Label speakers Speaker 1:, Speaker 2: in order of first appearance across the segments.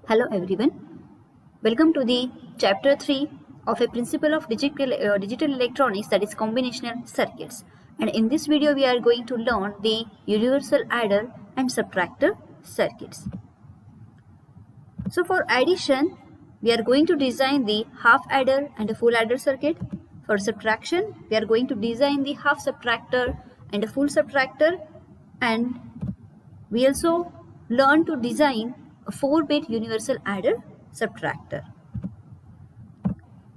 Speaker 1: Hello everyone, welcome to the chapter 3 of a principle of digital electronics, that is combinational circuits. And in this video we are going to learn the universal adder and subtractor circuits. So for addition we are going to design the half adder and a full adder circuit. For subtraction we are going to design the half subtractor and a full subtractor, and we also learn to design a 4-bit universal adder subtractor.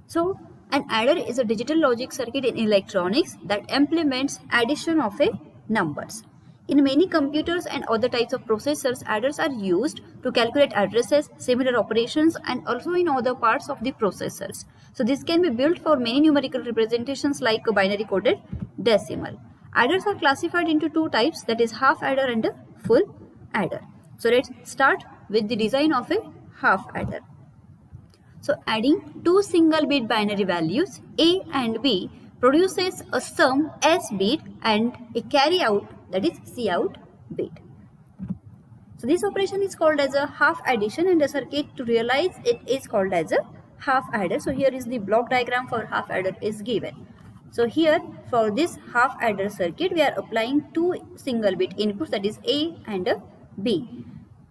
Speaker 1: So an adder is a digital logic circuit in electronics that implements addition of numbers. In many computers and other types of processors, adders are used to calculate addresses, similar operations, and also in other parts of the processors. So this can be built for many numerical representations like a binary coded decimal. Adders are classified into two types, that is half adder and a full adder. So let's start with the design of a half adder. So adding two single bit binary values A and B produces a sum S bit and a carry out, that is C out bit. So this operation is called as a half addition, and the circuit to realize it is called as a half adder. So here is the block diagram for half adder is given. So here for this half adder circuit we are applying two single bit inputs, that is A and a B.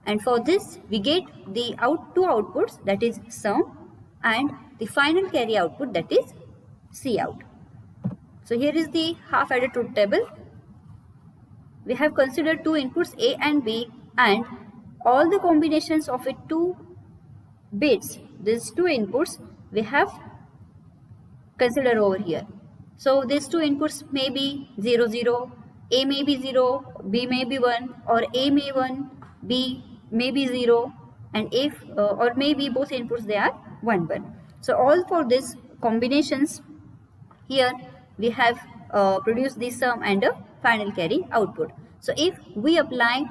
Speaker 1: And for this we get the two outputs, that is sum and the final carry output, that is C out. So here is the half adder truth table. We have considered two inputs A and B, and all the combinations of two bits, these two inputs we have considered over here. So these two inputs may be 0, 0, A may be 0, B may be 1, or A may 1, B may be 0, and if or maybe both inputs they are 1, 1. So all for these combinations here we have produced the sum and a final carry output. So if we apply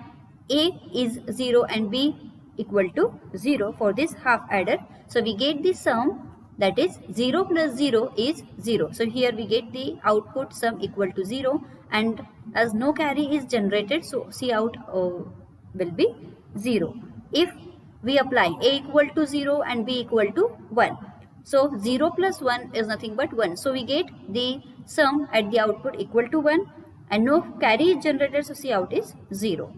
Speaker 1: A is 0 and B equal to 0 for this half adder, so we get the sum, that is 0 plus 0 is 0. So here we get the output sum equal to 0, and as no carry is generated, so C out will be 0. If we apply A equal to 0 and B equal to 1, so 0 plus 1 is nothing but 1. So we get the sum at the output equal to 1, and no carry is generated, so C out is 0.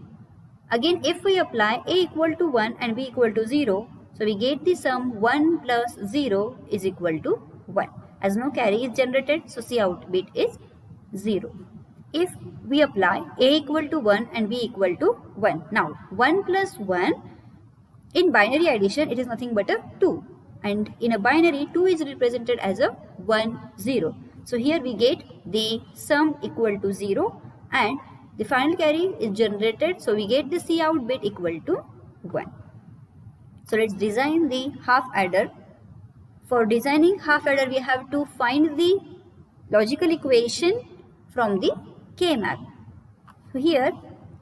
Speaker 1: Again, if we apply A equal to 1 and B equal to 0, so we get the sum 1 plus 0 is equal to 1. As no carry is generated, so C out bit is 0. If we apply A equal to 1 and B equal to 1, now 1 plus 1, in binary addition it is nothing but a 2, and in a binary 2 is represented as a 1, 0. So here we get the sum equal to 0 and the final carry is generated, so we get the C out bit equal to 1. So let's design the half adder. For designing half adder we have to find the logical equation from the K-map. So here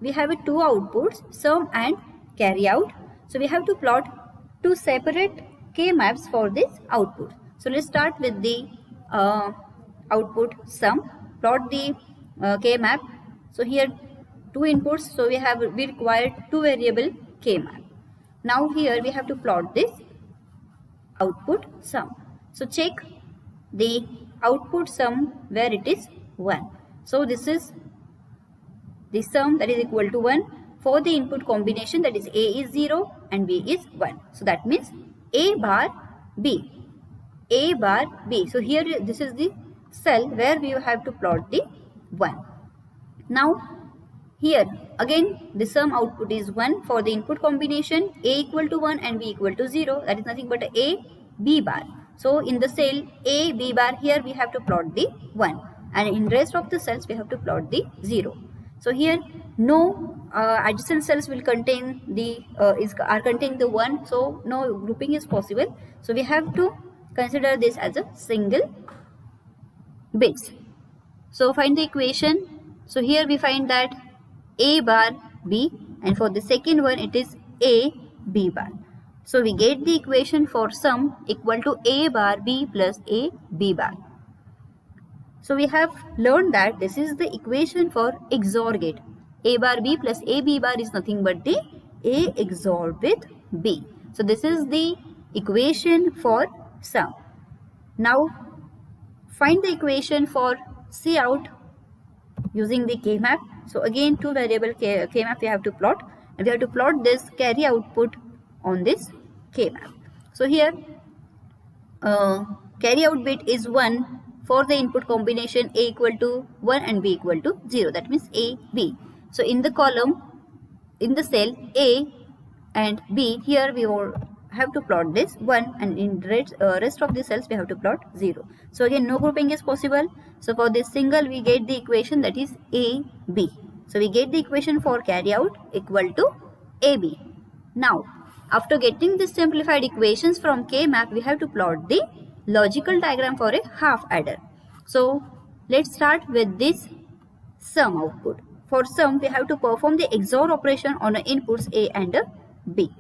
Speaker 1: we have two outputs, sum and carry out. So we have to plot two separate K-maps for this output. So let's start with the output sum. Plot the K-map. So here two inputs, so we require two variable K-map. Now here we have to plot this output sum. So check the output sum where it is 1. So this is the sum, that is equal to 1 for the input combination, that is A is 0 and B is 1. So that means A bar B. A bar B. So here this is the cell where we have to plot the 1. Now here again the sum output is 1 for the input combination A equal to 1 and B equal to 0, that is nothing but A B bar. So in the cell A B bar, here we have to plot the 1, and in rest of the cells we have to plot the 0. So here no adjacent cells will contain the contain the 1, so no grouping is possible. So we have to consider this as a single bits. So find the equation. So here we find that A bar B, and for the second one it is A B bar. So we get the equation for sum equal to A bar B plus A B bar. So we have learned that this is the equation for XOR gate. A bar B plus A B bar is nothing but the A XOR with B. So this is the equation for sum. Now find the equation for Cout using the K-map. So again, two variable K-map we have to plot, and we have to plot this carry output on this K-map. So here carry out bit is 1 for the input combination A equal to 1 and B equal to 0. That means A, B. So in the column, in the cell A and B, here we will have to plot this 1, and in rest of the cells we have to plot 0. So again, no grouping is possible. So for this single we get the equation, that is A, B. So we get the equation for carry out equal to AB. Now after getting these simplified equations from K-map, we have to plot the logical diagram for a half adder. So let's start with this sum output. For sum, we have to perform the XOR operation on the inputs A and B.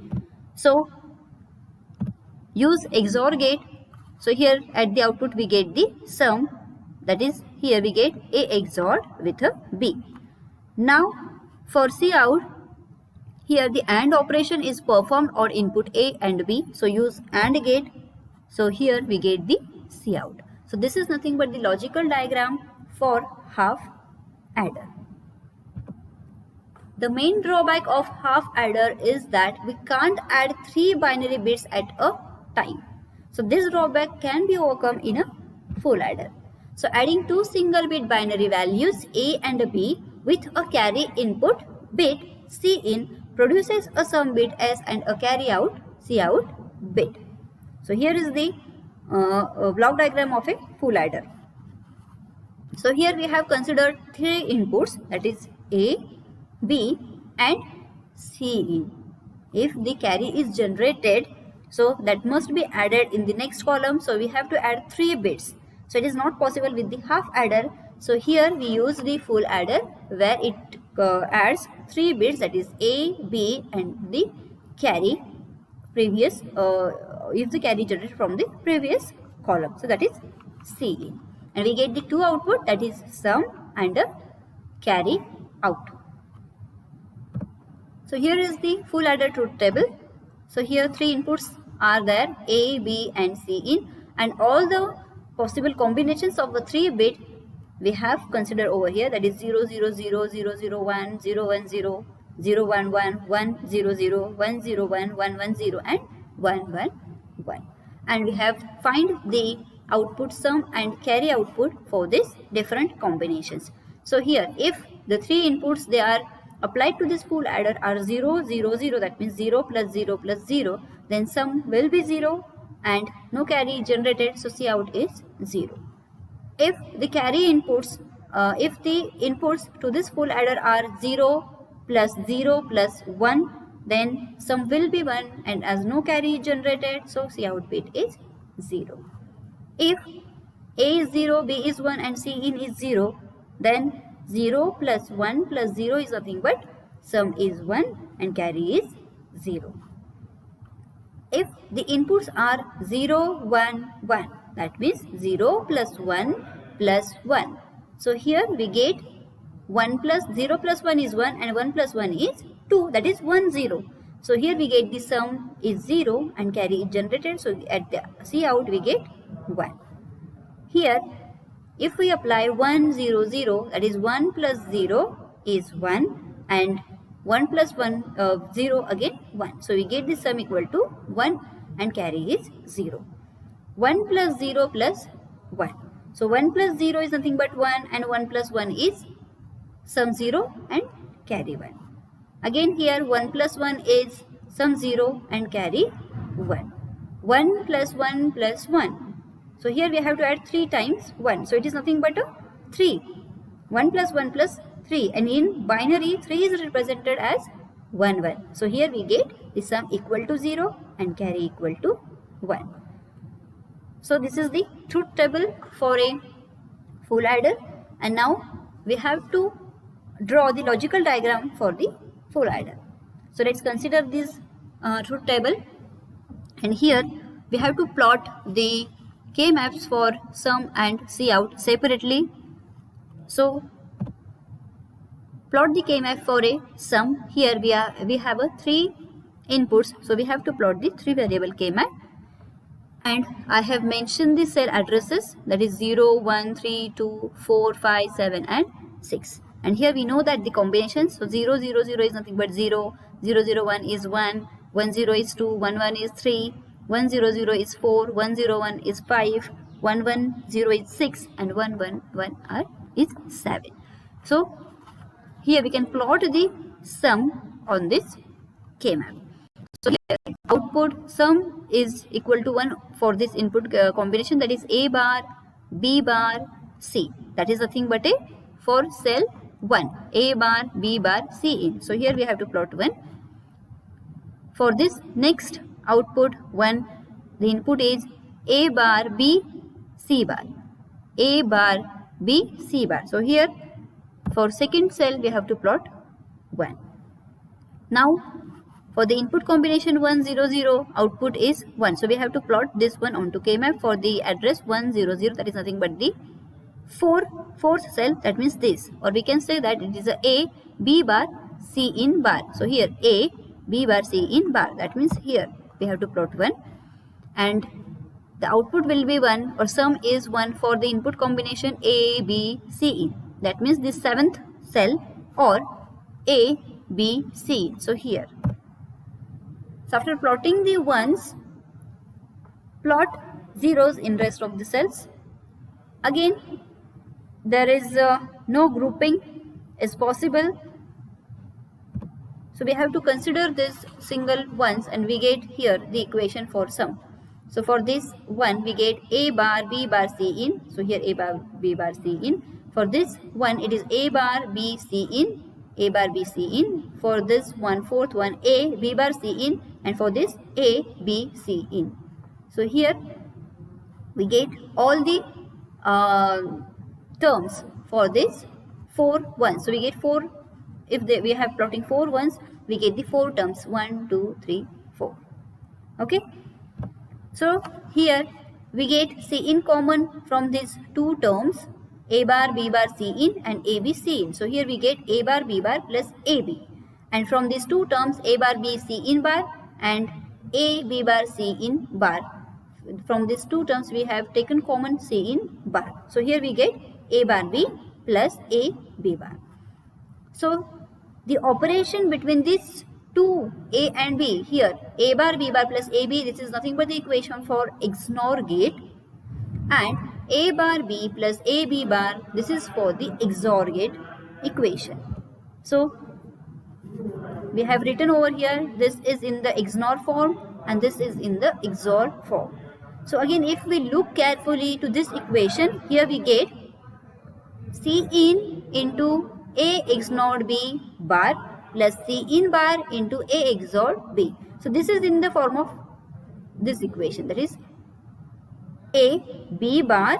Speaker 1: So use XOR gate. So here at the output we get the sum, that is here we get A XOR with a B. Now for Cout, here the AND operation is performed on input A and B. So use AND gate. So here we get the Cout. So this is nothing but the logical diagram for half adder. The main drawback of half adder is that we can't add 3 binary bits at a time. So this drawback can be overcome in a full adder. So adding 2 single bit binary values A and B with a carry input bit Cin produces a sum bit S and a carry out Cout bit. So here is the block diagram of a full adder. So here we have considered 3 inputs, that is A, B and Cin. If the carry is generated, so that must be added in the next column. So we have to add 3 bits. So it is not possible with the half adder. So here we use the full adder where it adds 3 bits, that is A, B and the carry previous, if the carry generated from the previous column. So that is Cin. And we get the 2 output, that is sum and carry out. So here is the full adder truth table. So here 3 inputs are there, A, B and Cin, and all the possible combinations of the 3 bit we have considered over here, that is 0, 0, 0, 0, 0, 1, 0, 1, 0, 0, 1, 1, 1, 0, 0, 1, 0, 1, 1, 1, 0 and 1, 1, 1. And we have find the output sum and carry output for these different combinations. So here if the 3 inputs they are applied to this full adder are 0, 0, 0, that means 0 plus 0 plus 0, then sum will be 0 and no carry generated, so Cout is 0. If the carry inputs, if the inputs to this full adder are 0 plus 0 plus 1, then sum will be 1 and as no carry generated, so Cout bit is 0. If A is 0, B is 1 and Cin is 0, then 0 plus 1 plus 0 is nothing but sum is 1 and carry is 0. If the inputs are 0, 1, 1, that means 0 plus 1 plus 1. So here we get 1 plus 0 plus 1 is 1 and 1 plus 1 is 2, that is 1, 0. So here we get the sum is 0 and carry is generated. So at the Cout we get 1. Here if we apply 1, 0, 0, that is 1 plus 0 is 1 and 1 plus 1, 0 again 1. So we get the sum equal to 1 and carry is 0. 1 plus 0 plus 1. So 1 plus 0 is nothing but 1 and 1 plus 1 is sum 0 and carry 1. Again here 1 plus 1 is sum 0 and carry 1. 1 plus 1 plus 1. So here we have to add 3 times 1. So it is nothing but a 3. 1 plus 1 plus 3. And in binary 3 is represented as 1, 1. So here we get the sum equal to 0 and carry equal to 1. So this is the truth table for a full adder. And now we have to draw the logical diagram for the full adder. So let's consider this truth table. And here we have to plot the K-maps for sum and Cout separately. So plot the K-map for a sum. Here we have a 3 inputs. So we have to plot the 3 variable K-map, and I have mentioned the cell addresses, that is 0, 1, 3, 2, 4, 5, 7 and 6. And here we know that the combinations, so 0, 0, 0 is nothing but 0, 0, 0, 1 is 1, 1, 0 is 2, 1, 1 is 3, 1, 0, 0 is 4, 1, 0, 1 is 5, 1, 1, 0 is 6 and 1, 1, 1 is 7. So here we can plot the sum on this K-map. So here output sum is equal to 1 for this input combination, that is A bar, B bar, C. That is nothing but a for cell 1, A bar, B bar, C in. So here we have to plot 1. For this next output 1, the input is A bar, B, C bar. A bar, B, C bar. So here for second cell we have to plot 1. Now for the input combination 1, 0, 0, output is 1. So we have to plot this one onto K-map for the address 1, 0, 0. That is nothing but the fourth cell, that means this. Or we can say that it is a B bar, C in bar. So here A, B bar, C in bar. That means here we have to plot 1. And the output will be 1 or sum is 1 for the input combination A, B, C in. That means this 7th cell or A, B, C. So here. So after plotting the ones, plot zeros in rest of the cells. Again, there is no grouping is possible. So we have to consider this single ones and we get here the equation for sum. So for this one we get A bar, B bar, C in. So here A bar, B bar, C in. For this one it is A bar, B, C in. A bar, B, C in. For this one, fourth one, A, B bar, C in. And for this A, B, C in. So here we get all the terms for this 4 ones. So we get 4, if we have plotting 4 ones, we get the 4 terms 1, 2, 3, 4. Okay. So here we get C in common from these 2 terms, A bar, B bar, C in and A, B, C in. So here we get A bar, B bar plus A, B. And from these 2 terms, A bar, B, C in bar and A, B bar, C in bar. From these 2 terms, we have taken common C in bar. So here we get A bar, B plus A, B bar. So the operation between these 2 A and B, here A bar, B bar plus AB, this is nothing but the equation for XNOR gate, and A bar B plus AB bar, this is for the XOR gate equation. So we have written over here, this is in the XNOR form and this is in the XOR form. So again, if we look carefully to this equation, here we get C in into A XNOR B bar plus C in bar into A XOR B. So this is in the form of this equation, that is A B bar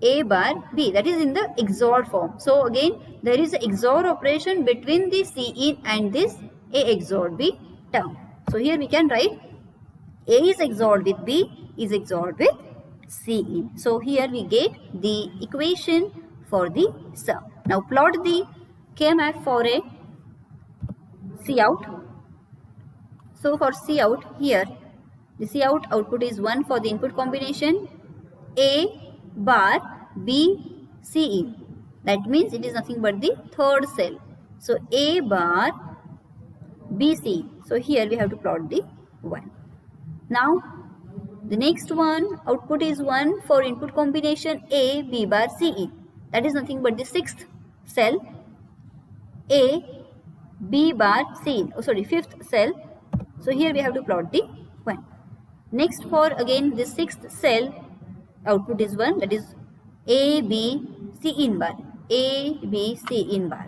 Speaker 1: A bar B, that is in the XOR form. So again there is a XOR operation between the C in and this A XOR B term. So here we can write A is XORed with B is XORed with C in. So here we get the equation for the sum. Now plot the K-map for a Cout. So for Cout, here the Cout output is 1 for the input combination A bar B C in. That means it is nothing but the 3rd cell. So A bar B C. So here we have to plot the 1. Now the next one output is 1 for input combination A B bar C in. That is nothing but the 6th cell A B bar C in. 5th cell. So here we have to plot the 1. Next for again the 6th cell output is 1, that is A B C in bar. A B C in bar.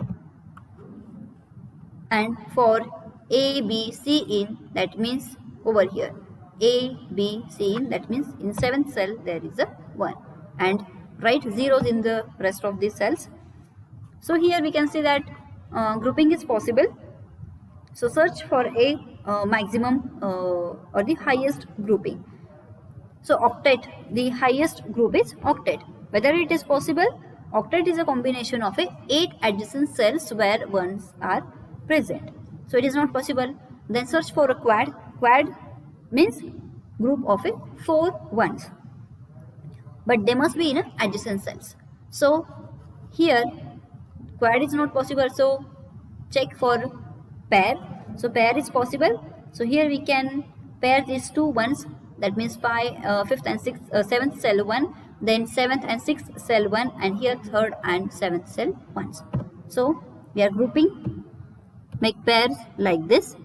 Speaker 1: And for A B C in, that means over here A B C in, that means in 7th cell there is a 1. And write zeros in the rest of these cells. So here we can see that grouping is possible. So search for a maximum or the highest grouping. So octet, the highest group is octet. Whether it is possible, octet is a combination of 8 adjacent cells where ones are present. So it is not possible. Then search for a quad. Quad means group of 4 ones, but they must be in adjacent cells. So here quad is not possible, so check for pair. So pair is possible. So here we can pair these two ones, that means 5th and 6th 7th cell 1, then 7th and 6th cell 1, and here 3rd and 7th cell 1s. So we are grouping, make pairs like this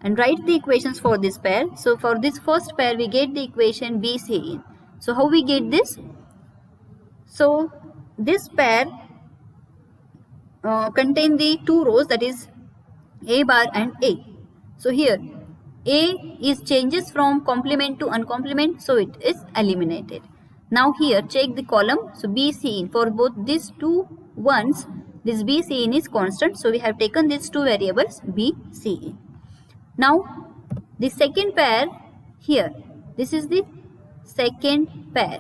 Speaker 1: and write the equations for this pair. So for this first pair we get the equation BCin. So how we get this? So this pair contain the two rows, that is A bar and A. So here A is changes from complement to uncomplement, so it is eliminated. Now here check the column. So BCin, for both these two ones, this BCin is constant, so we have taken these two variables BCin. Now the second pair here, this is the second pair.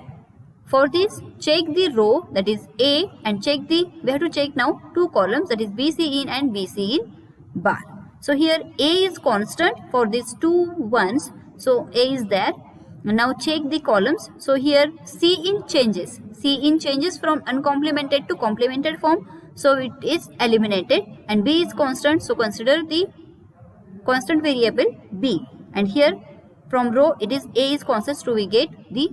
Speaker 1: For this, check the row, that is A, and check the, we have to check now two columns, that is BCin and BCin bar. So here A is constant for these two ones, so A is there. Now check the columns. So here Cin changes. Cin changes from uncomplemented to complemented form, so it is eliminated, and B is constant, so consider the constant variable B. And here from row it is A is constant, so we get the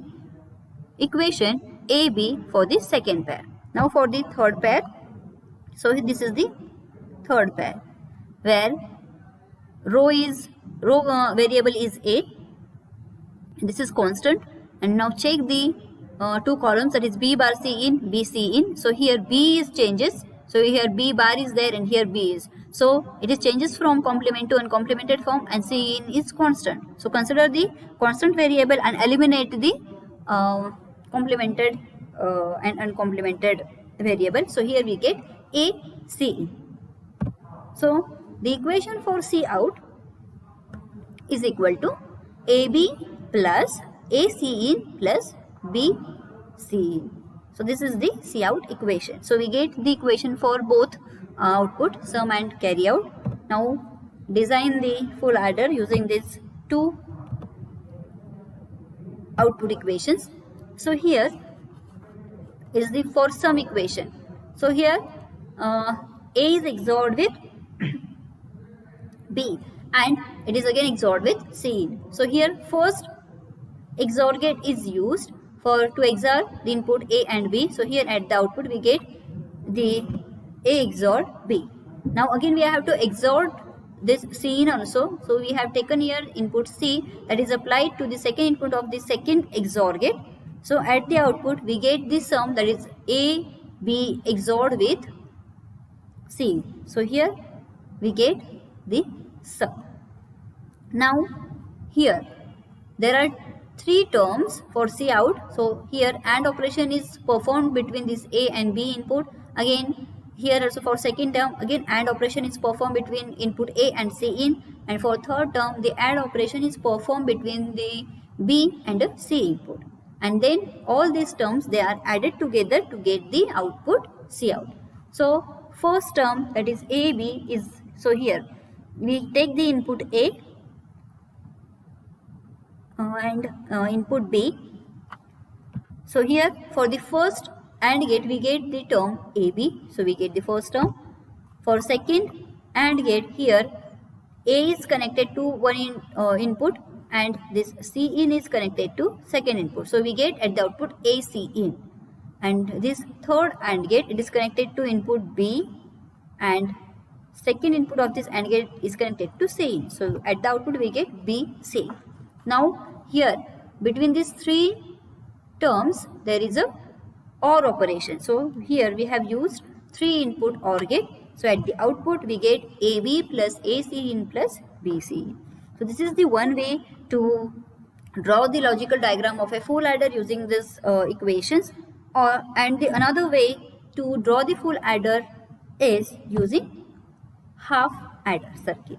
Speaker 1: equation AB for the second pair. Now for the third pair, so this is the third pair where row variable is A, this is constant, and now check the two columns, that is B bar Cin, B Cin. So here B is changes, so here B bar is there and here B is, so it is changes from complement to uncomplemented form, and Cin is constant, so consider the constant variable and eliminate the complemented and uncomplemented variable. So here we get ACin. So the equation for C out is equal to AB plus ACin plus BCin. So this is the C out equation. So we get the equation for both output, sum and carry out. Now design the full adder using these two output equations. So here is the for sum equation. So here A is XORed with B and it is again XORed with C. So here first XOR gate is used for to XOR the input A and B. So here at the output we get the A XOR B. Now again we have to XOR this Cin also. So we have taken here input C, that is applied to the second input of the second XOR gate. So at the output we get the sum, that is A B XORed with C. So here we get the sum. Now here there are three terms for C out. So here AND operation is performed between this A and B input. Again here also for second term again AND operation is performed between input A and C in, and for third term the AND operation is performed between the B and C input. And then all these terms, they are added together to get the output C out. So first term, that is AB, is, so here we take the input A and input B. So here for the first AND gate we get the term AB, so we get the first term. For second AND gate, here A is connected to one input and this Cin is connected to second input, so we get at the output ACin. And this third AND gate, it is connected to input B and second input of this AND gate is connected to Cin, so at the output we get BC. Now here between these three terms there is a OR operation, so here we have used 3 input OR gate, so at the output we get AB plus ACin plus BC. So this is the one way to draw the logical diagram of a full adder using these equations, and the another way to draw the full adder is using half adder circuit.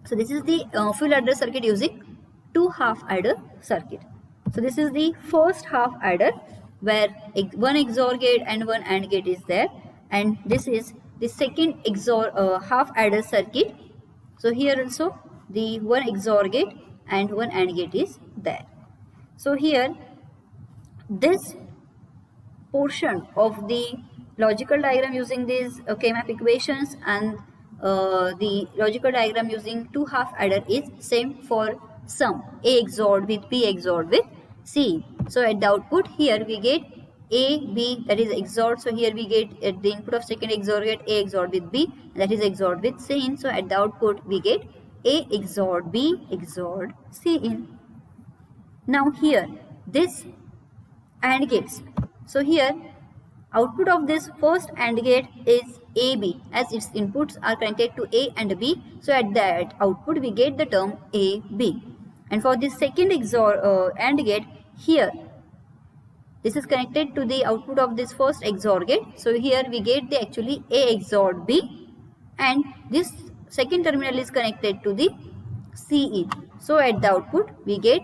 Speaker 1: So this is the full adder circuit using 2 half adder circuit. So this is the first half adder where one XOR gate and one AND gate is there, and this is the second XOR half adder circuit. So here also the one XOR gate and one AND gate is there. So here this portion of the logical diagram using these K-map equations and the logical diagram using two half adder is same for sum A XORed with B XORed with C. So at the output here we get A, B, that is XORed. So here we get at the input of second XOR gate A XORed with B, that is XORed with C in. So at the output we get A XORed B XORed C in. Now here this AND gates. So here output of this first AND gate is AB as its inputs are connected to A and B. So at that output we get the term AB. And for this second XOR AND gate, here this is connected to the output of this first XOR gate. So here we get the actually A XORed B, and this second terminal is connected to the C in. So at the output we get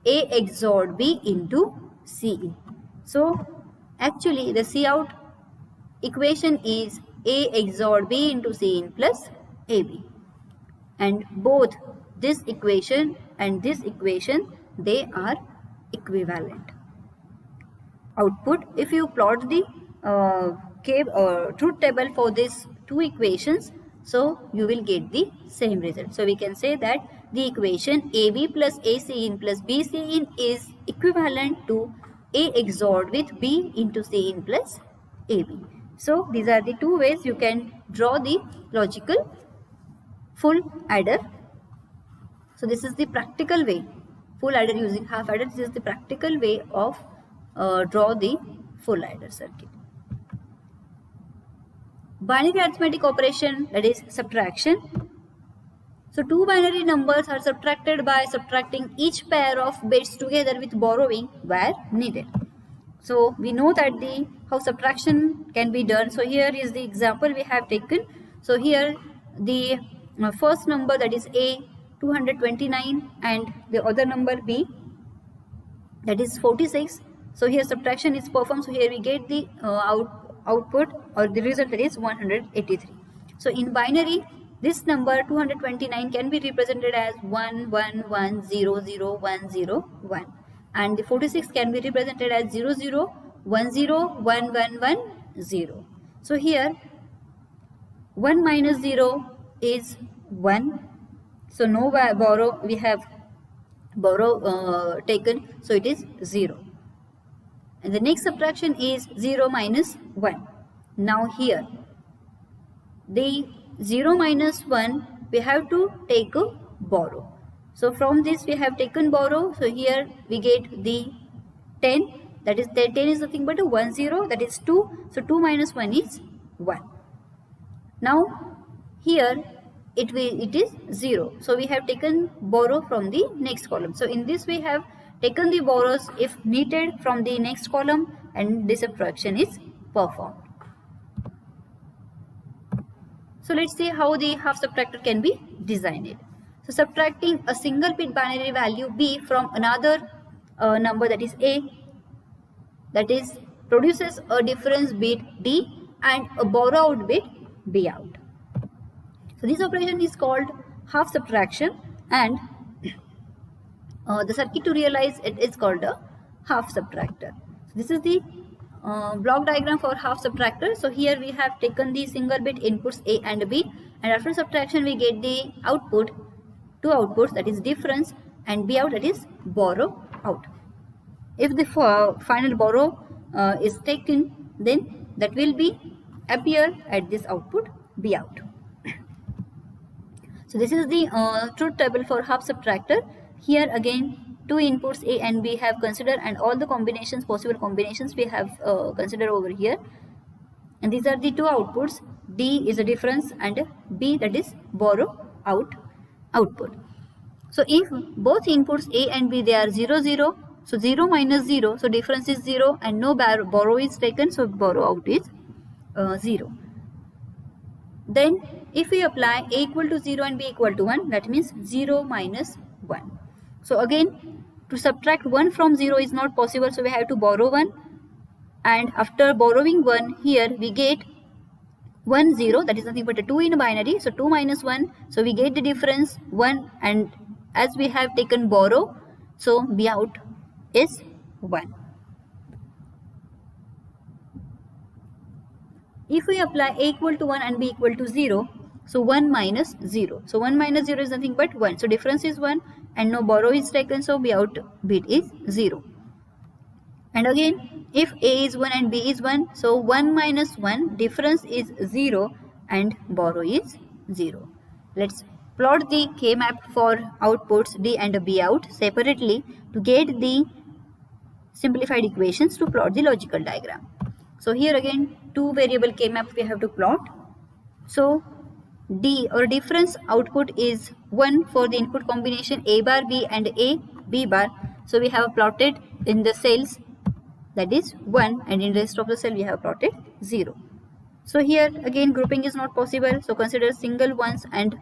Speaker 1: A XORed B into C in. So actually the C out equation is A XORed B into C in plus AB, and both this equation and this equation, they are equivalent. Output, if you plot the truth table for these two equations, so you will get the same result. So we can say that the equation AB plus AC in plus BC in is equivalent to A XORed with B into C in plus AB. So these are the two ways you can draw the logical full adder. So this is the practical way, full adder using half adder. This is the practical way of draw the full adder circuit. Binary arithmetic operation, that is subtraction. So two binary numbers are subtracted by subtracting each pair of bits together with borrowing where needed. So we know that how subtraction can be done. So here is the example we have taken. So here the first number, that is A, 229, and the other number B, that is 46. So here subtraction is performed. So here we get the output or the result, that is 183. So in binary, this number 229 can be represented as 1 1 1 0 0 1 0 1, and the 46 can be represented as 0 0 1 0 1 1 1 0. So here 1 minus 0 is 1. So no borrow, we have borrow taken, so it is 0. And the next subtraction is 0 minus 1. Now here the 0 minus 1, we have to take a borrow. So from this we have taken borrow. So here we get the 10, that is 10 is nothing but a 1 0, that is 2. So 2 minus 1 is 1. Now here it is 0. So we have taken borrow from the next column. So in this we have taken the borrows if needed from the next column, and this subtraction is performed. So let's see how the half subtractor can be designed. So subtracting a single bit binary value B from another number, that is A, that is produces a difference bit D and a borrow out bit B out. So this operation is called half subtraction, and the circuit to realize it is called a half subtractor. So this is the block diagram for half subtractor. So here we have taken the single bit inputs A and B, and after subtraction we get the output, two outputs, that is difference, and B out, that is borrow out. If the final borrow is taken, then that will be appear at this output B out. So this is the truth table for half subtractor. Here again two inputs A and B have considered, and all the combinations, possible combinations we have considered over here. And these are the two outputs. D is a difference and B, that is borrow out output. So if both inputs A and B, they are 0 0, so 0 minus 0, so difference is 0 and no borrow is taken, so borrow out is 0. Then if we apply A equal to 0 and B equal to 1, that means 0 minus 1. So again, to subtract 1 from 0 is not possible, so we have to borrow 1, and after borrowing 1, here we get 1 0, that is nothing but a 2 in a binary, so 2 minus 1, so we get the difference 1, and as we have taken borrow, so B out is 1. If we apply A equal to 1 and B equal to 0, so 1 minus 0. So 1 minus 0 is nothing but 1. So difference is 1 and no borrow is taken, so B out bit is 0. And again, if A is 1 and B is 1, so 1 minus 1, difference is 0 and borrow is 0. Let's plot the K-map for outputs D and B out separately to get the simplified equations to plot the logical diagram. So here again, two variable K-map we have to plot. So D or difference output is 1 for the input combination A bar B and A B bar. So we have plotted in the cells, that is 1, and in the rest of the cell we have plotted 0. So here again grouping is not possible, so consider single ones and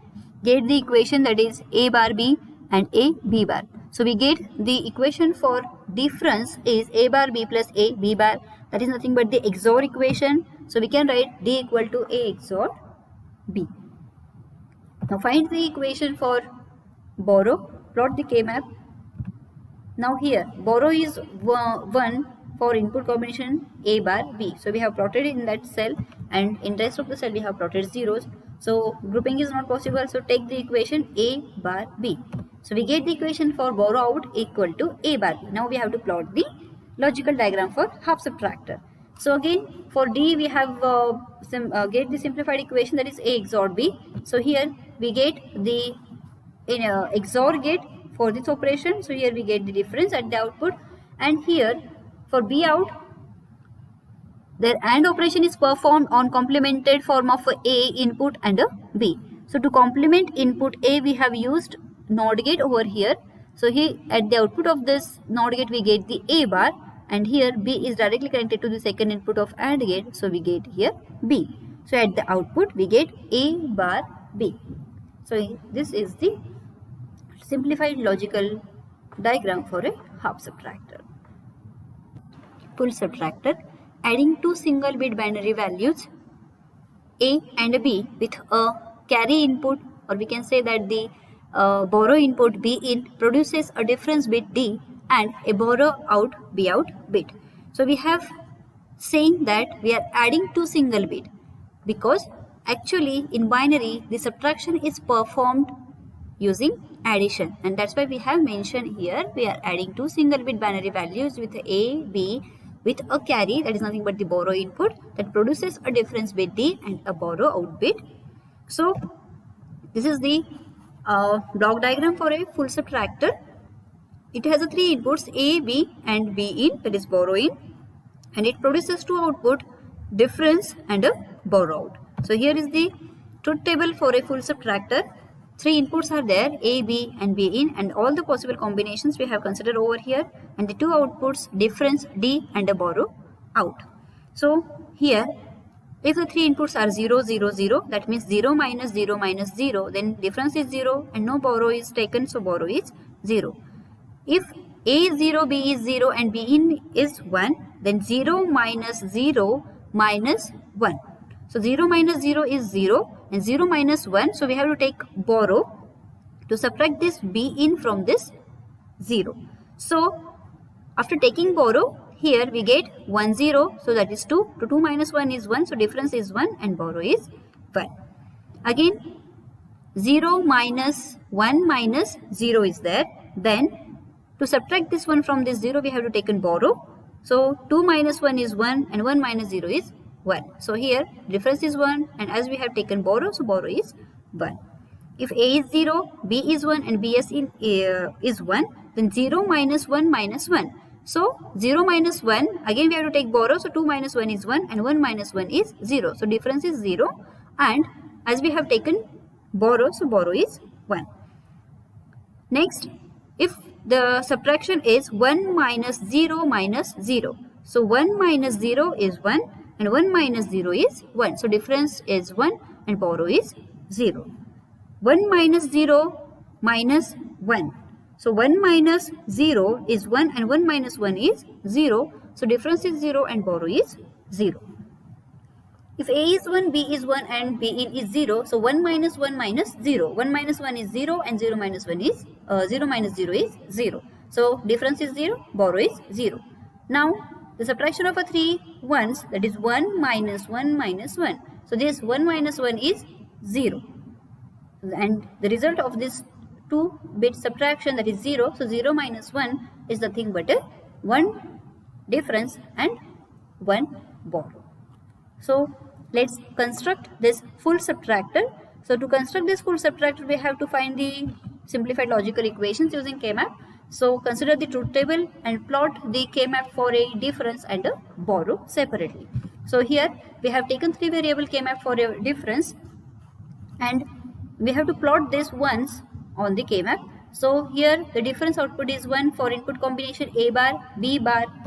Speaker 1: get the equation, that is A bar B and A B bar. So we get the equation for difference is A bar B plus A B bar, that is nothing but the XOR equation. So we can write D equal to A XOR B. Now find the equation for borrow, plot the K-map. Now here borrow is 1 for input combination A bar B. So we have plotted in that cell, and in rest of the cell we have plotted zeros. So grouping is not possible, so take the equation A bar B. So we get the equation for borrow out equal to A bar B. Now we have to plot the logical diagram for half subtractor. So again for D we have get the simplified equation, that is A XOR B. So here we get the XOR gate for this operation. So here we get the difference at the output, and here for B out, their AND operation is performed on complemented form of A input and a B. So to complement input A, we have used NOT gate over here. So here at the output of this NOT gate we get the A bar, and here B is directly connected to the second input of AND gate, so we get here B. So at the output we get A bar B. So this is the simplified logical diagram for a half subtractor. Full subtractor, adding two single bit binary values A and B with a carry input, or we can say that the borrow input B in produces a difference bit D and a borrow out B out bit. So we have saying that we are adding two single bit, because actually in binary the subtraction is performed using addition, and that's why we have mentioned here we are adding two single bit binary values with A, B with a carry, that is nothing but the borrow input, that produces a difference bit D and a borrow out bit. So this is the block diagram for a full subtractor. It has three inputs A, B and B in, that is borrow in, and it produces two output, difference and a borrow out. So here is the truth table for a full subtractor. Three inputs are there, A, B and B in, and all the possible combinations we have considered over here, and the two outputs, difference D and a borrow out. So here if the three inputs are 0, 0, 0, that means 0 minus 0 minus 0, then difference is 0 and no borrow is taken, so borrow is 0. If A is 0, B is 0 and B in is 1, then 0 minus 0 minus 1. So 0 minus 0 is 0 and 0 minus 1. So we have to take borrow to subtract this B in from this 0. So after taking borrow, here we get 1 0. So that is 2. So 2 minus 1 is 1. So difference is 1 and borrow is 1. Again 0 minus 1 minus 0 is there. Then to subtract this one from this 0, we have to take in borrow. So 2 minus 1 is 1 and 1 minus 0 is 1. So here difference is 1, and as we have taken borrow, so borrow is 1. If A is 0, B is 1 and B is 1, then 0 minus 1 minus 1. So 0 minus 1, again we have to take borrow, so 2 minus 1 is 1 and 1 minus 1 is 0. So difference is 0, and as we have taken borrow, so borrow is 1. Next, if the subtraction is 1 minus 0 minus 0. So 1 minus 0 is 1 and 1 minus 0 is 1. So difference is 1 and borrow is 0. 1 minus 0 minus 1. So 1 minus 0 is 1 and 1 minus 1 is 0. So difference is 0 and borrow is 0. If A is 1, B is 1 and B in is 0, so 1 minus 1 minus 0. 1 minus 1 is 0 and 0 minus 1 is 0 minus 0 is 0. So difference is 0, borrow is 0. Now the subtraction of a 3 ones, that is 1 minus 1 minus 1. So this 1 minus 1 is 0. And the result of this 2-bit subtraction, that is 0. So 0 minus 1 is nothing but a 1 difference and 1 borrow. So let's construct this full subtractor. So to construct this full subtractor, we have to find the simplified logical equations using K-map. So consider the truth table and plot the K-map for a difference and a borrow separately. So here we have taken 3 variable K-map for a difference and we have to plot this once on the K-map. So here the difference output is 1 for input combination A bar, B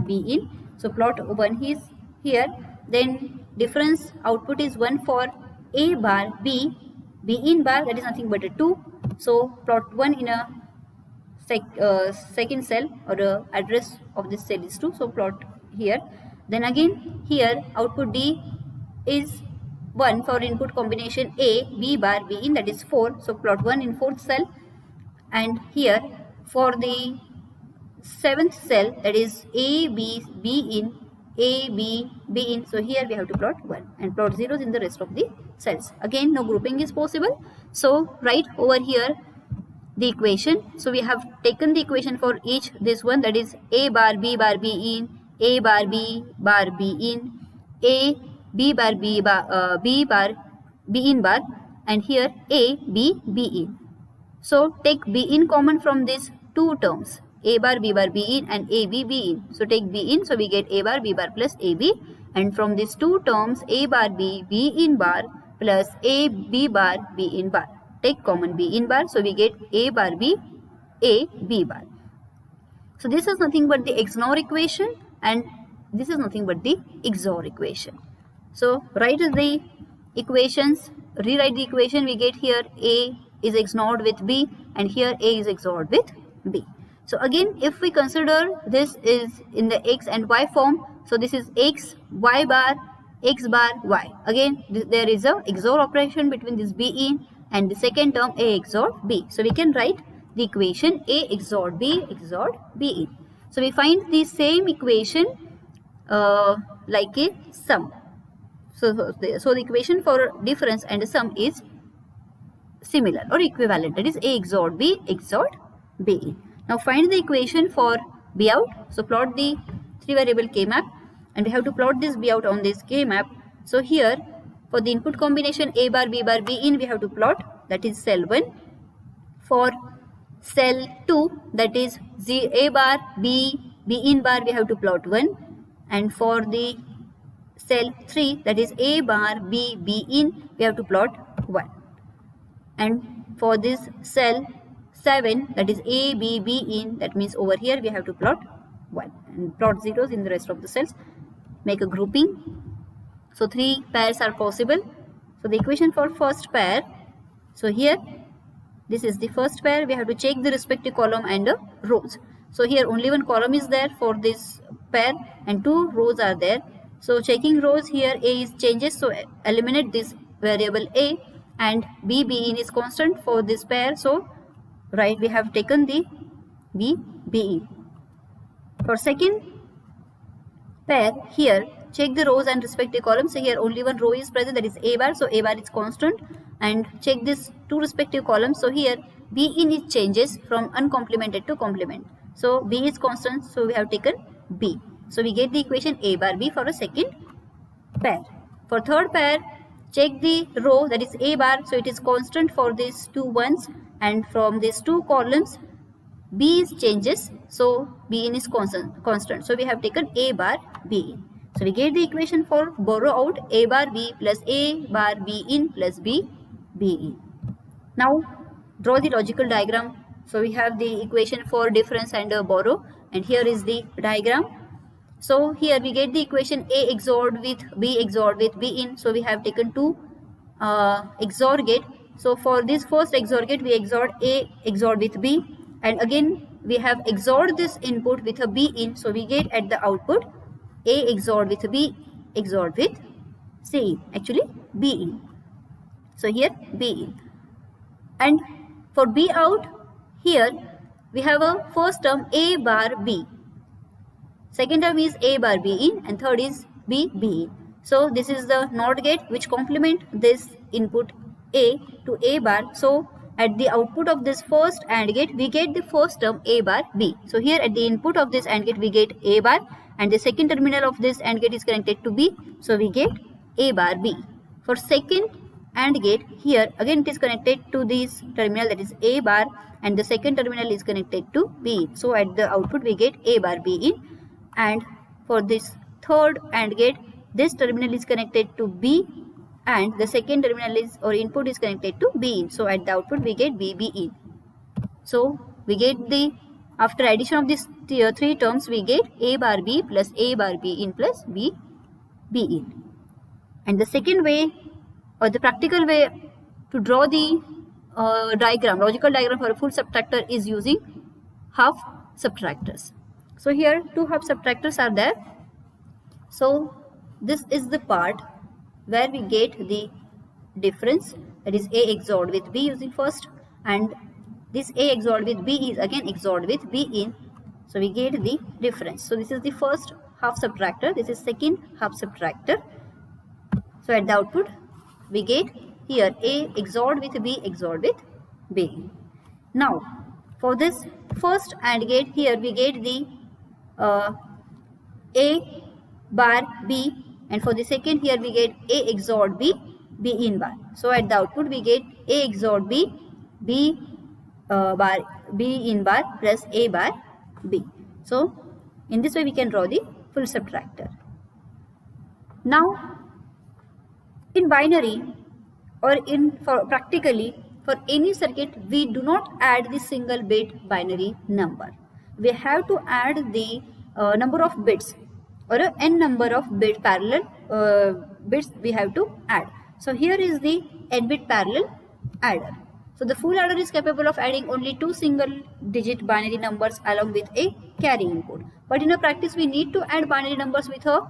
Speaker 1: in. So plot 1 is here. Then difference output is 1 for A bar, B in bar, that is nothing but a 2. So plot 1 in a second cell, or the address of this cell is 2. So plot here. Then again here output D is 1 for input combination A, B bar, B in, that is 4. So plot 1 in 4th cell. And here for the 7th cell, that is A, B in, A, B in. So here we have to plot 1 and plot 0s in the rest of the cells. Again, no grouping is possible. So write over here the equation. So we have taken the equation for each this one, that is A bar, B in, A bar, B in, A, B in bar, and here A, B in. So take B in common from these two terms, A bar, B in and A, B in. So take B in, so we get A bar, B bar plus A, B. And from these two terms, A bar, B in bar plus A, B in bar. Take common B in bar, so we get A bar, B, A, B bar. So this is nothing but the XNOR equation and this is nothing but the XOR equation. So write the equations, rewrite the equation. We get here A is XNORed with B and here A is XORed with B. So again, if we consider this is in the X and Y form, so this is X, Y bar, X bar, Y. Again, there is a XOR operation between this B in and the second term A XOR B. So we can write the equation A XOR B XOR B in. So we find the same equation like a sum. So the equation for difference and sum is similar or equivalent, that is A XOR B XOR B in. Now find the equation for B out. So plot the 3 variable K map and we have to plot this B out on this K map. So here for the input combination A bar, B in, we have to plot, that is cell 1. For cell 2, that is A bar, B in bar, we have to plot 1. And for the cell 3, that is A bar, B in, we have to plot 1. And for this cell 7, that is A, B in, that means over here we have to plot 1 and plot 0s in the rest of the cells. Make a grouping. So 3 pairs are possible. So the equation for first pair, so here this is the first pair. We have to check the respective column and the rows. So here only one column is there for this pair and 2 rows are there. So checking rows, here A is changes, so eliminate this variable A, and B in is constant for this pair. So right, we have taken the B in. For second pair, here check the rows and respective columns. So here only one row is present, that is A bar. So A bar is constant, and check this 2 respective columns. So here B in is changes from uncomplemented to complement. So B is constant, so we have taken B. So we get the equation A bar B for a second pair. For third pair, check the row, that is A bar. So it is constant for these 2 ones, and from these 2 columns B is changes, so B in is constant. So we have taken A bar B in. So we get the equation for borrow out, A bar B plus A bar B in plus B in. Now draw the logical diagram. So we have the equation for difference and borrow, and here is the diagram. So here we get the equation A XORed with B in. So we have taken 2 XOR gate. So for this first XOR gate, we XORed A XORed with B, and again we have XORed this input with a B in. So we get at the output A XORed with B XORed with C in, actually B in. So here B in. And for B out, here we have a first term A bar B. Second term is A bar B in, and third is B in. So this is the NOT gate which complement this input A to A bar. So at the output of this first AND gate, we get the first term A bar B. So here at the input of this AND gate, we get A bar, and the second terminal of this AND gate is connected to B. So we get A bar B. For second AND gate, here again it is connected to this terminal, that is A bar, and the second terminal is connected to B. So at the output we get A bar B in. And for this third AND gate, this terminal is connected to B, and the second terminal is, or input is connected to B in. So at the output we get B in. So we get the, after addition of these three terms, we get A bar B plus A bar B in plus B in. And the second way, or the practical way to draw the diagram, logical diagram for a full subtractor, is using half subtractors. So here two half subtractors are there. So this is the part where we get the difference, that is A XORed with B using first, and this A XORed with B is again XORed with B in. So we get the difference. So this is the first half subtractor, this is second half subtractor. So at the output we get here A XORed with B XORed with B. Now for this first AND gate, here we get the A bar B, and for the second here we get A XORed B in bar. So at the output we get A XORed B bar B in bar plus A bar B. So in this way we can draw the full subtractor. Now in binary, or for practically for any circuit, we do not add the single bit binary number. We have to add the number of bits, or a n number of bit parallel bits we have to add. So here is the n bit parallel adder. So the full adder is capable of adding only two single digit binary numbers along with a carry input. But in a practice we need to add binary numbers with a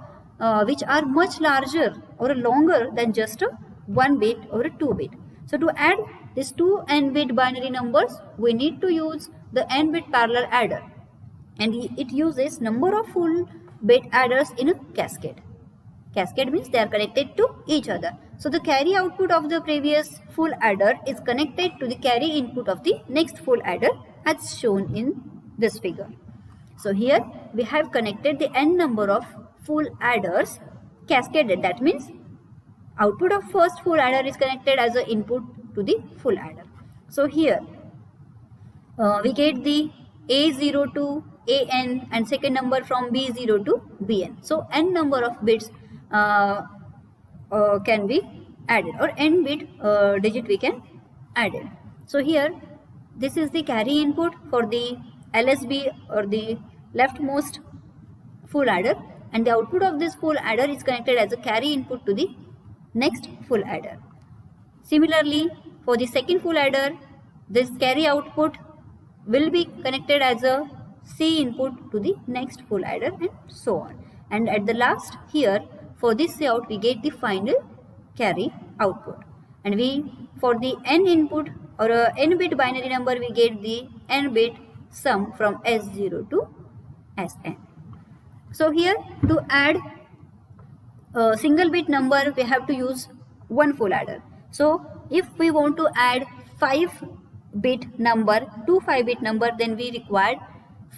Speaker 1: which are much larger or longer than just a 1 bit or a 2 bit. So to add these two n bit binary numbers, we need to use the n bit parallel adder, and it uses number of full bit adders in a cascade. Cascade means they are connected to each other. So the carry output of the previous full adder is connected to the carry input of the next full adder, as shown in this figure. So here we have connected the n number of full adders cascaded. That means output of first full adder is connected as an input to the full adder. So here we get the A0 to AN and second number from B0 to BN. So n number of bits can be added, or n bit digit we can add it. So here this is the carry input for the LSB, or the leftmost full adder, and the output of this full adder is connected as a carry input to the next full adder. Similarly, for the second full adder, this carry output will be connected as a C input to the next full adder, and so on. And at the last here, for this C out, we get the final carry output. And we, for the n input or a n bit binary number, we get the n bit sum from S0 to Sn. So here to add a single bit number, we have to use one full adder. So if we want to add 5 bit number to 5 bit number, then we require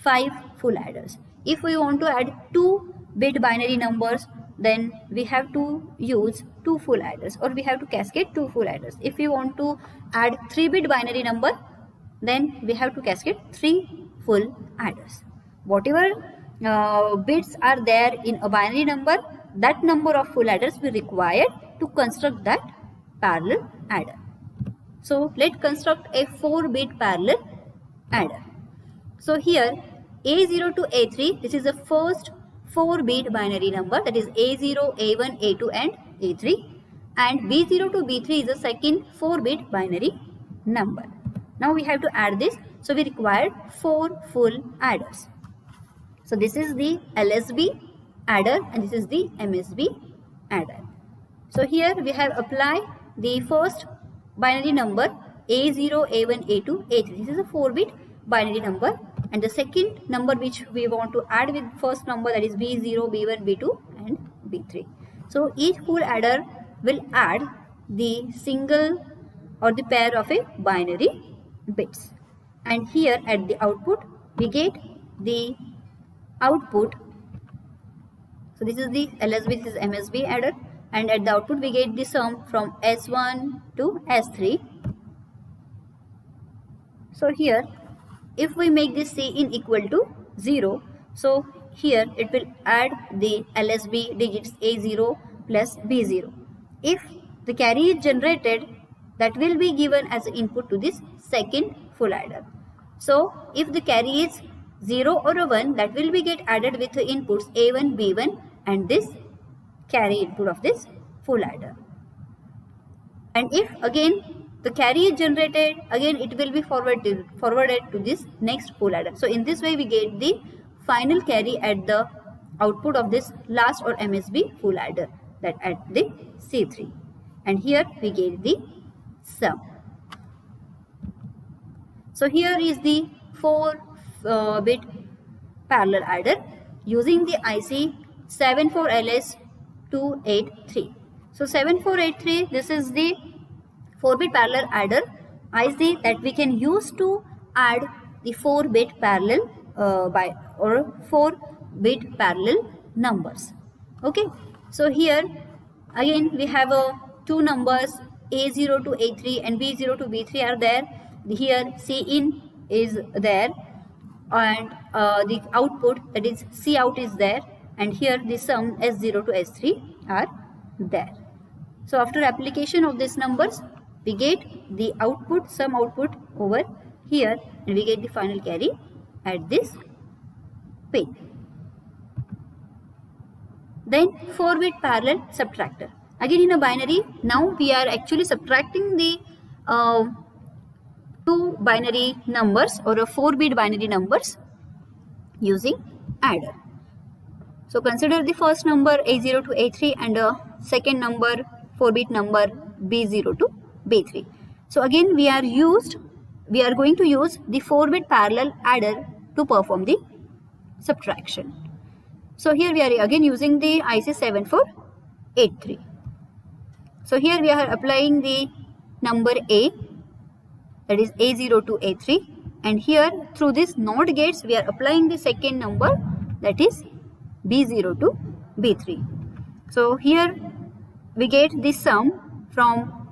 Speaker 1: 5 full adders. If we want to add 2 bit binary numbers, then we have to use 2 full adders, or we have to cascade 2 full adders. If we want to add 3 bit binary number, then we have to cascade 3 full adders. Whatever bits are there in a binary number, that number of full adders we require to construct that parallel adder. So let's construct a 4-bit parallel adder. So here A0 to A3, this is the first 4-bit binary number, that is A0, A1, A2 and A3, and B0 to B3 is the second 4-bit binary number. Now we have to add this, so we require 4 full adders. So this is the LSB adder and this is the MSB adder. So here we have applied the first binary number A0, A1, A2, A3. This is a 4-bit binary number, and the second number which we want to add with first number, that is B0, B1, B2 and B3. So each full adder will add the single or the pair of a binary bits, and here at the output we get the output. So this is the LSB, this is MSB adder, and at the output we get the sum from S1 to S3. So here if we make this Cin equal to 0, so here it will add the LSB digits A0 plus B0. If the carry is generated, that will be given as an input to this second full adder. So if the carry is 0 or a 1, that will be get added with the inputs A1, B1 and this carry input of this full adder. And if again the carry is generated, again it will be forwarded to this next full adder. So in this way we get the final carry at the output of this last or MSB full adder, that at the C3, and here we get the sum. So here is the 4-bit parallel adder using the IC 74LS283. So 7483, this is the 4-bit parallel adder IC that we can use to add the 4-bit parallel 4-bit parallel numbers. Okay, so here again we have two numbers A0 to A3 and B0 to B3 are there. Here Cin is there, and the output, that is Cout, is there, and here the sum S0 to S3 are there. So after application of these numbers, we get the output, sum output over here, and we get the final carry at this pin. Then 4-bit parallel subtractor. Again in a binary, now we are actually subtracting the two binary numbers or a 4-bit binary numbers using adder. So consider the first number A0 to A3 and a second number 4-bit number B0 to B3. So again we are going to use the 4-bit parallel adder to perform the subtraction. So here we are again using the IC 7483. So here we are applying the number A, that is A0 to A3, and here through this NOT gates we are applying the second number, that is B0 to B3. So here we get the sum from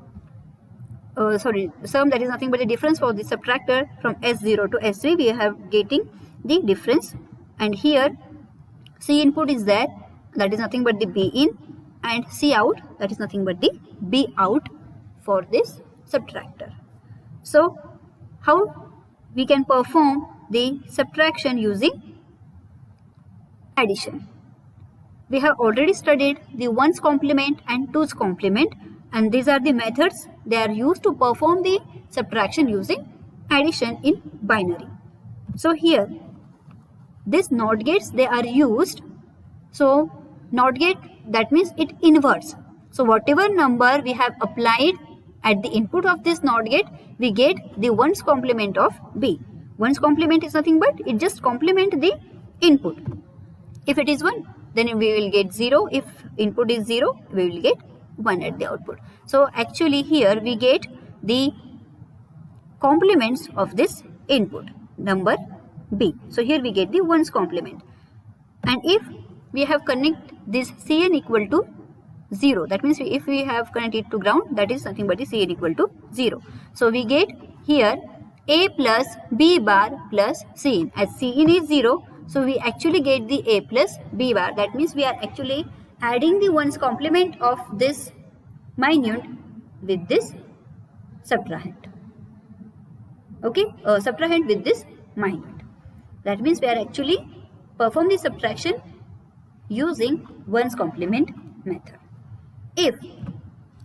Speaker 1: sum, that is nothing but the difference for the subtractor from S0 to S3. We have getting the difference, and here C input is there, that is nothing but the B in, and C out, that is nothing but the B out for this subtractor. So how we can perform the subtraction using addition? We have already studied the ones complement and twos complement, and these are the methods they are used to perform the subtraction using addition in binary. So here these NOT gates, they are used. So NOT gate, that means it inverts. So whatever number we have applied at the input of this NOT gate, we get the ones complement of B. Ones complement is nothing but it just complement the input. If it is 1, then we will get 0. If input is 0, we will get 1 at the output. So actually here we get the complements of this input number B. So here we get the ones complement. And if we have connect this Cn equal to 0, that means if we have connected to ground, that is nothing but the Cn equal to 0. So we get here A plus B bar plus Cn. As Cn is 0, so we actually get the A plus B bar. That means we are actually adding the ones complement of this minute with this subtrahend. Okay, subtrahend with this minute. That means we are actually perform the subtraction using ones complement method. If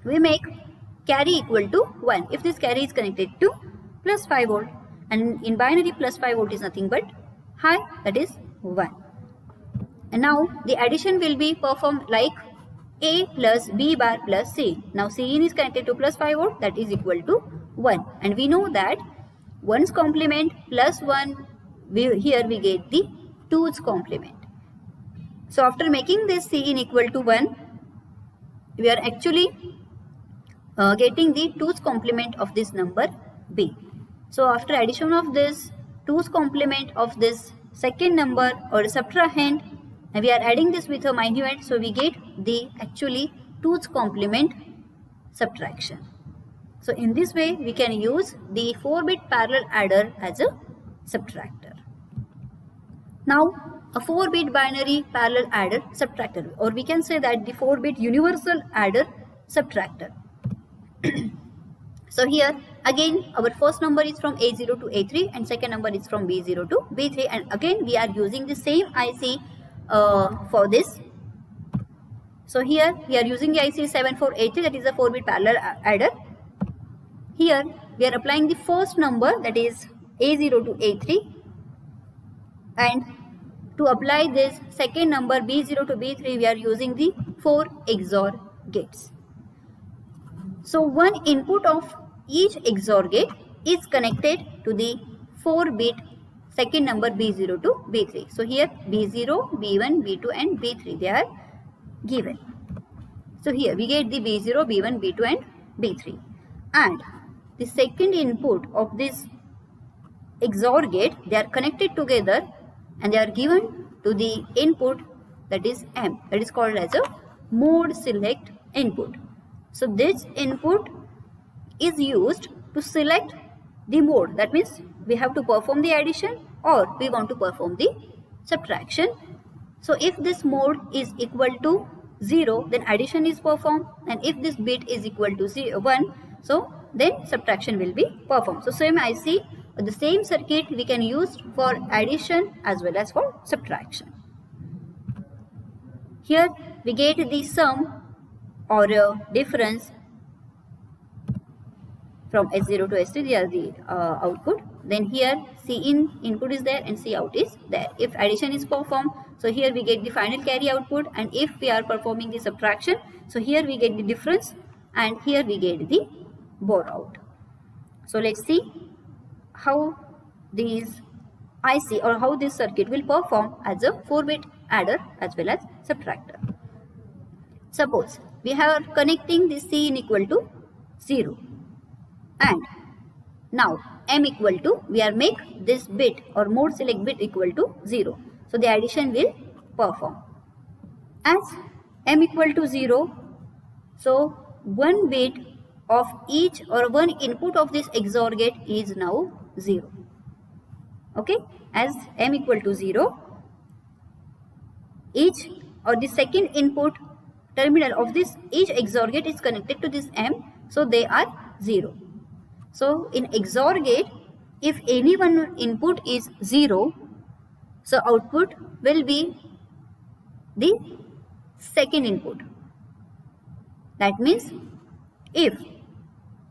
Speaker 1: we make carry equal to 1, if this carry is connected to plus 5 volt, and in binary plus 5 volt is nothing but high, that is 1. And now the addition will be performed like A plus B bar plus C. Now Cin is connected to plus 5 volt, that is equal to 1. And we know that 1's complement plus 1, here we get the 2's complement. So after making this Cin equal to 1, we are actually getting the 2's complement of this number B. So after addition of this 2's complement of this second number or subtrahend, and we are adding this with a minuend, so we get the actually 2's complement subtraction. So in this way we can use the 4-bit parallel adder as a subtractor. Now a 4-bit binary parallel adder subtractor, or we can say that the 4-bit universal adder subtractor. So here again our first number is from A0 to A3 and second number is from B0 to B3, and again we are using the same IC for this. So here we are using the IC 7483, that is a 4-bit parallel adder. Here we are applying the first number, that is A0 to A3, and to apply this second number B0 to B3 we are using the 4 XOR gates. So one input of each XOR gate is connected to the 4-bit second number B0 to B3. So here B0, B1, B2 and B3 they are given. So here we get the B0, B1, B2 and B3. And the second input of this XOR gate, they are connected together and they are given to the input, that is M, that is called as a mode select input. So this input is used to select the mode, that means we have to perform the addition or we want to perform the subtraction. So if this mode is equal to 0, then addition is performed, and if this bit is equal to 1, so then subtraction will be performed. So same IC, the same circuit we can use for addition as well as for subtraction. Here we get the sum or difference from S0 to S3, they are the output. Then here Cin input is there and Cout is there. If addition is performed, so here we get the final carry output, and if we are performing the subtraction, so here we get the difference and here we get the bore out. So let's see how these IC or how this circuit will perform as a 4-bit adder as well as subtractor. Suppose we are connecting this Cin equal to 0 and now M equal to, we are make this bit or mode select bit equal to 0. So the addition will perform. As M equal to 0, so one bit of each or one input of this XOR gate is now 0. Okay, as M equal to 0, each or the second input terminal of this each XOR gate is connected to this M, so they are 0. So in XOR gate, if any one input is 0, so output will be the second input. That means if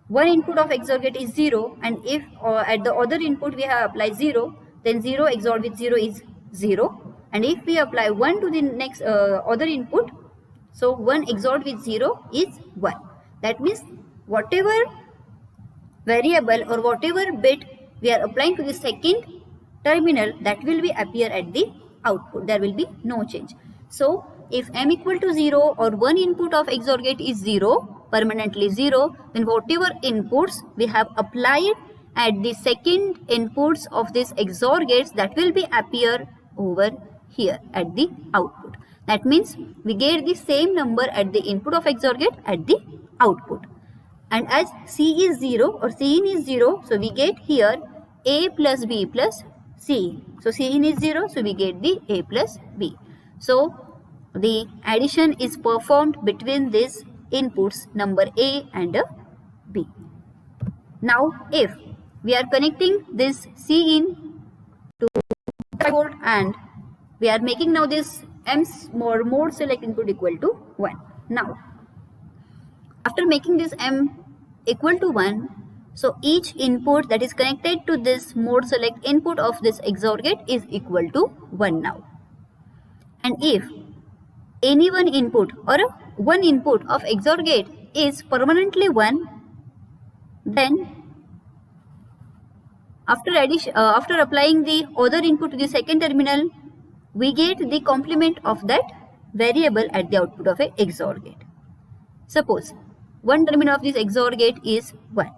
Speaker 1: one input of XOR gate is 0 and if at the other input we have applied 0, then 0 XOR with 0 is 0, and if we apply 1 to the next other input, so 1 XOR with 0 is 1. That means whatever variable or whatever bit we are applying to the second terminal, that will be appear at the output. There will be no change. So if M equal to 0 or one input of XOR gate is 0, permanently 0, then whatever inputs we have applied at the second inputs of this XOR gates, that will be appear over here at the output. That means we get the same number at the input of XOR gate at the output. And as C is 0 or Cin is 0, so we get here A plus B plus C. So Cin is 0, so we get the A plus B. So the addition is performed between these inputs number A and B. Now if we are connecting this Cin to 5 volt and we are making now this M's mode select input equal to 1. Now after making this M equal to 1, so each input that is connected to this mode select input of this XOR gate is equal to 1 now. And if any one input or one input of XOR gate is permanently 1, then after applying the other input to the second terminal, we get the complement of that variable at the output of a XOR gate. Suppose one terminal of this XOR gate is 1.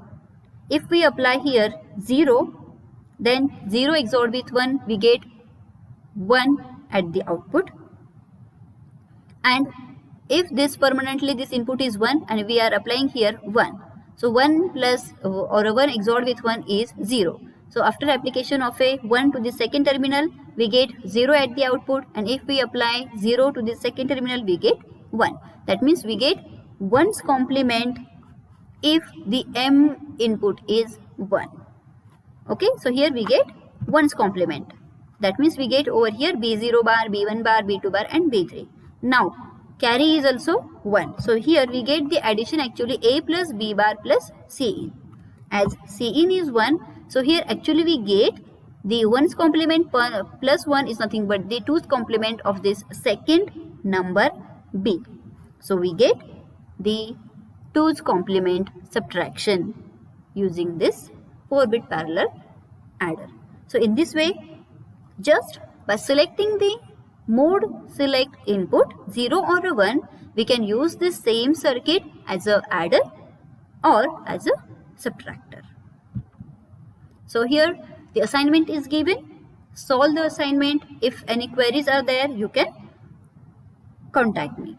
Speaker 1: If we apply here 0, then 0 XORed with 1, we get 1 at the output. And if this input is 1 and we are applying here 1. So 1 plus or 1 XORed with 1 is 0. So after application of a 1 to the second terminal, we get 0 at the output, and if we apply 0 to the second terminal, we get 1. That means we get 1's complement if the M input is 1. Okay, so here we get 1's complement. That means we get over here B0 bar, B1 bar, B2 bar and B3. Now carry is also 1. So here we get the addition actually A plus B bar plus C in. As C in is 1, so here actually we get the 1's complement plus 1 is nothing but the 2's complement of this second number B. So we get the 2's complement subtraction using this 4-bit parallel adder. So in this way, just by selecting the mode select input 0 or a 1, we can use this same circuit as a adder or as a subtractor. So here the assignment is given. Solve the assignment. If any queries are there, you can contact me.